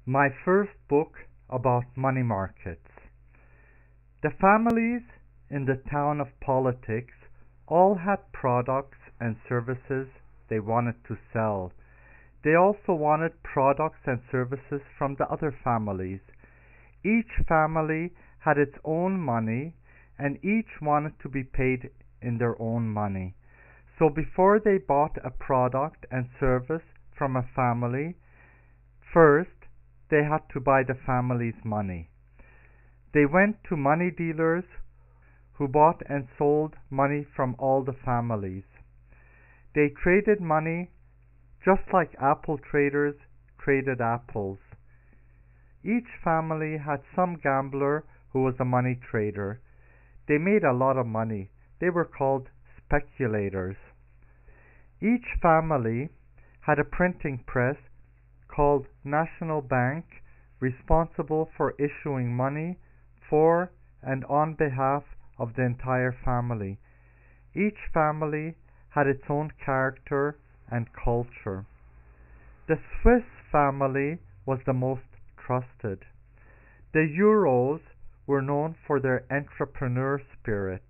My first book about money markets. The families in the town of politics all had products and services they wanted to sell. They also wanted products and services from the other families. Each family had its own money, and each wanted to be paid in their own money. So before they bought a product and service from a family, first they had to buy the family's money. They went to money dealers who bought and sold money from all the families. They traded money just like apple traders traded apples. Each family had some gambler who was a money trader. They made a lot of money. They were called speculators. Each family had a printing press called National Bank, responsible for issuing money for and on behalf of the entire family. Each family had its own character and culture. The Swiss family was the most trusted. The Euros were known for their entrepreneur spirit.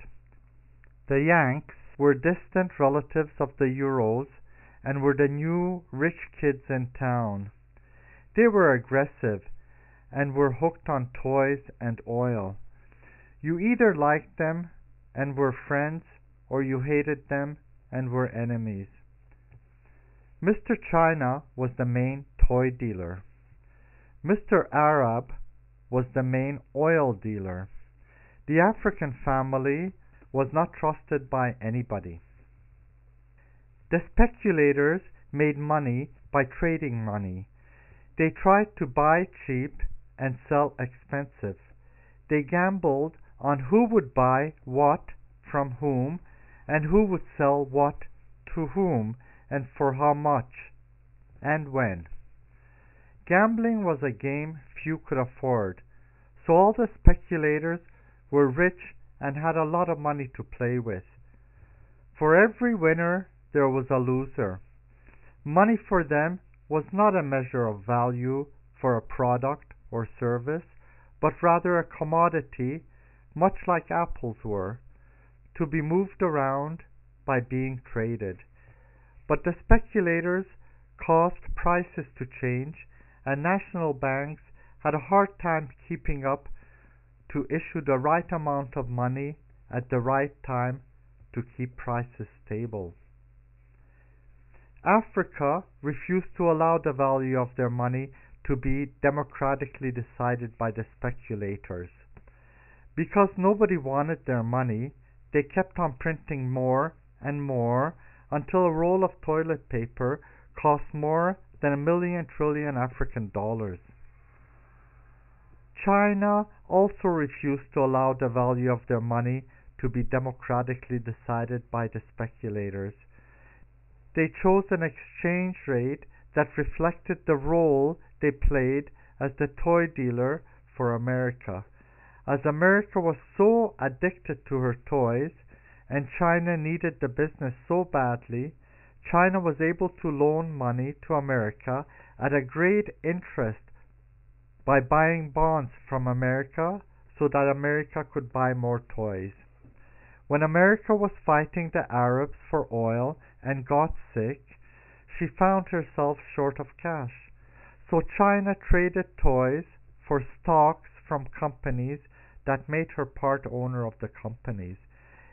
The Yanks were distant relatives of the Euros and were the new rich kids in town. They were aggressive and were hooked on toys and oil. You either liked them and were friends, or you hated them and were enemies. Mr. China was the main toy dealer. Mr. Arab was the main oil dealer. The African family was not trusted by anybody. The speculators made money by trading money. They tried to buy cheap and sell expensive. They gambled on who would buy what from whom and who would sell what to whom and for how much and when. Gambling was a game few could afford, so all the speculators were rich and had a lot of money to play with. For every winner there was a loser. Money for them was not a measure of value for a product or service, but rather a commodity, much like apples were, to be moved around by being traded. But the speculators caused prices to change, and national banks had a hard time keeping up to issue the right amount of money at the right time to keep prices stable. Africa refused to allow the value of their money to be democratically decided by the speculators. Because nobody wanted their money, they kept on printing more and more until a roll of toilet paper cost more than 1,000,000 trillion African dollars. China also refused to allow the value of their money to be democratically decided by the speculators. They chose an exchange rate that reflected the role they played as the toy dealer for America. As America was so addicted to her toys and China needed the business so badly, China was able to loan money to America at a great interest by buying bonds from America so that America could buy more toys. When America was fighting the Arabs for oil and got sick, she found herself short of cash. So China traded toys for stocks from companies that made her part owner of the companies.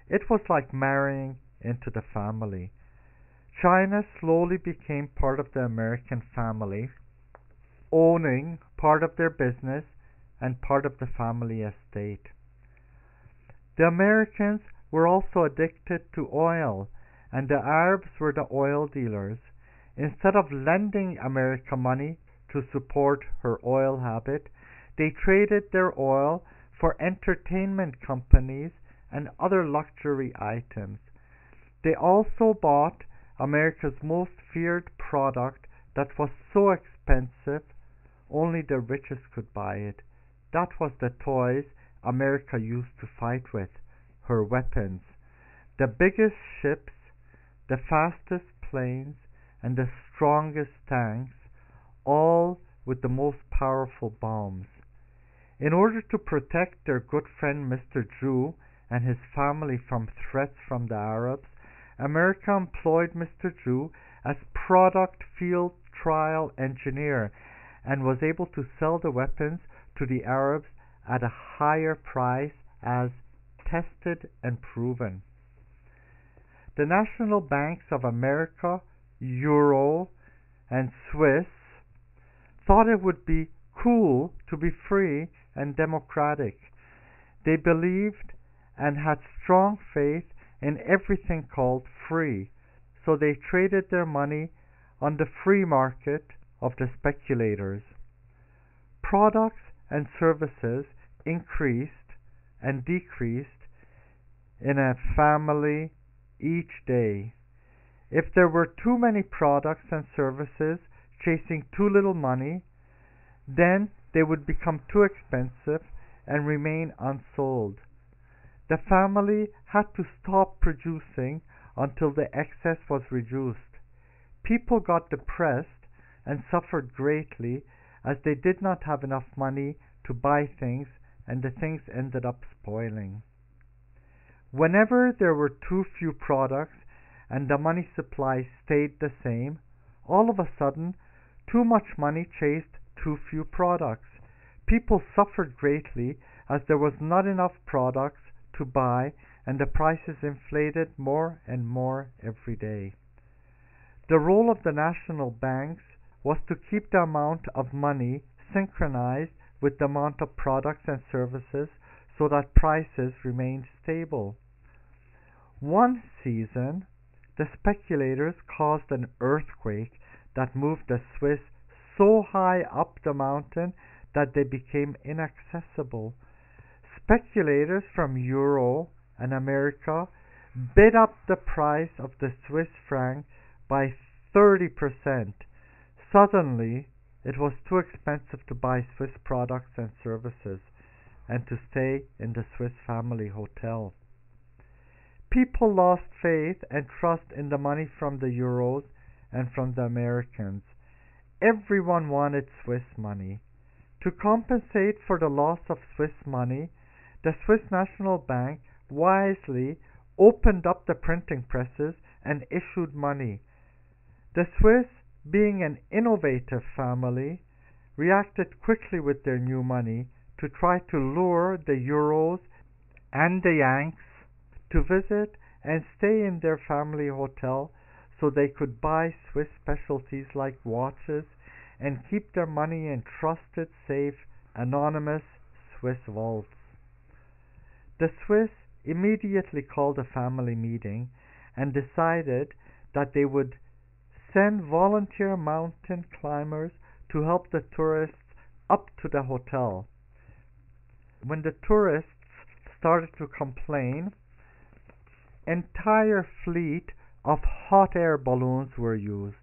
It was like marrying into the family. China slowly became part of the American family, owning part of their business and part of the family estate. The Americans were also addicted to oil, and the Arabs were the oil dealers. Instead of lending America money to support her oil habit, they traded their oil for entertainment companies and other luxury items. They also bought America's most feared product that was so expensive only the richest could buy it. That was the toys America used to fight with, her weapons. The biggest ships, the fastest planes, and the strongest tanks, all with the most powerful bombs. In order to protect their good friend Mr. Jew and his family from threats from the Arabs, America employed Mr. Jew as product field trial engineer and was able to sell the weapons to the Arabs at a higher price as tested and proven. The national banks of America, Euro, and Swiss thought it would be cool to be free and democratic. They believed and had strong faith in everything called free, so they traded their money on the free market of the speculators. Products and services increased and decreased in a family each day. If there were too many products and services chasing too little money, then they would become too expensive and remain unsold. The family had to stop producing until the excess was reduced. People got depressed and suffered greatly as they did not have enough money to buy things, and the things ended up spoiling. Whenever there were too few products and the money supply stayed the same, all of a sudden too much money chased too few products. People suffered greatly as there was not enough products to buy and the prices inflated more and more every day. The role of the national banks was to keep the amount of money synchronized with the amount of products and services so that prices remained stable. One season, the speculators caused an earthquake that moved the Swiss so high up the mountain that they became inaccessible. Speculators from Euro and America bid up the price of the Swiss franc by 30%. Suddenly, it was too expensive to buy Swiss products and services and to stay in the Swiss family hotel. People lost faith and trust in the money from the Euros and from the Americans. Everyone wanted Swiss money. To compensate for the loss of Swiss money, the Swiss National Bank wisely opened up the printing presses and issued money. The Swiss, being an innovative family, reacted quickly with their new money to try to lure the Euros and the Yanks to visit and stay in their family hotel so they could buy Swiss specialties like watches and keep their money in trusted, safe, anonymous Swiss vaults. The Swiss immediately called a family meeting and decided that they would send volunteer mountain climbers to help the tourists up to the hotel. When the tourists started to complain, entire fleet of hot air balloons were used.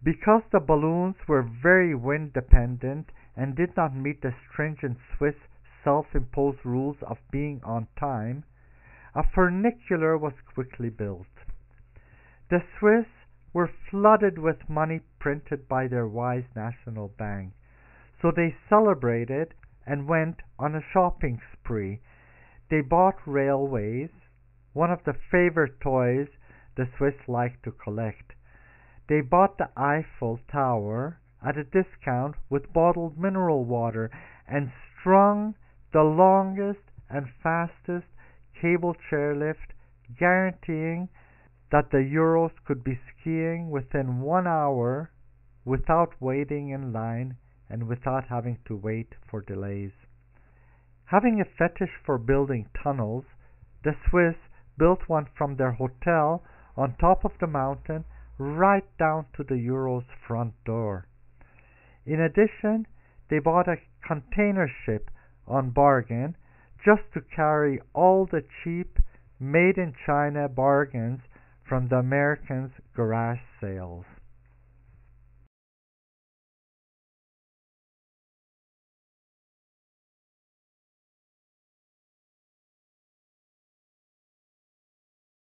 Because the balloons were very wind dependent and did not meet the stringent Swiss self-imposed rules of being on time, a funicular was quickly built. The Swiss were flooded with money printed by their wise national bank, so they celebrated and went on a shopping spree. They bought railways, one of the favorite toys the Swiss liked to collect. They bought the Eiffel Tower at a discount with bottled mineral water and strung the longest and fastest cable chairlift, guaranteeing that the Euros could be skiing within 1 hour without waiting in line and without having to wait for delays. Having a fetish for building tunnels, the Swiss built one from their hotel on top of the mountain right down to the Euro's front door. In addition, they bought a container ship on bargain just to carry all the cheap made in China bargains from the Americans' garage sales.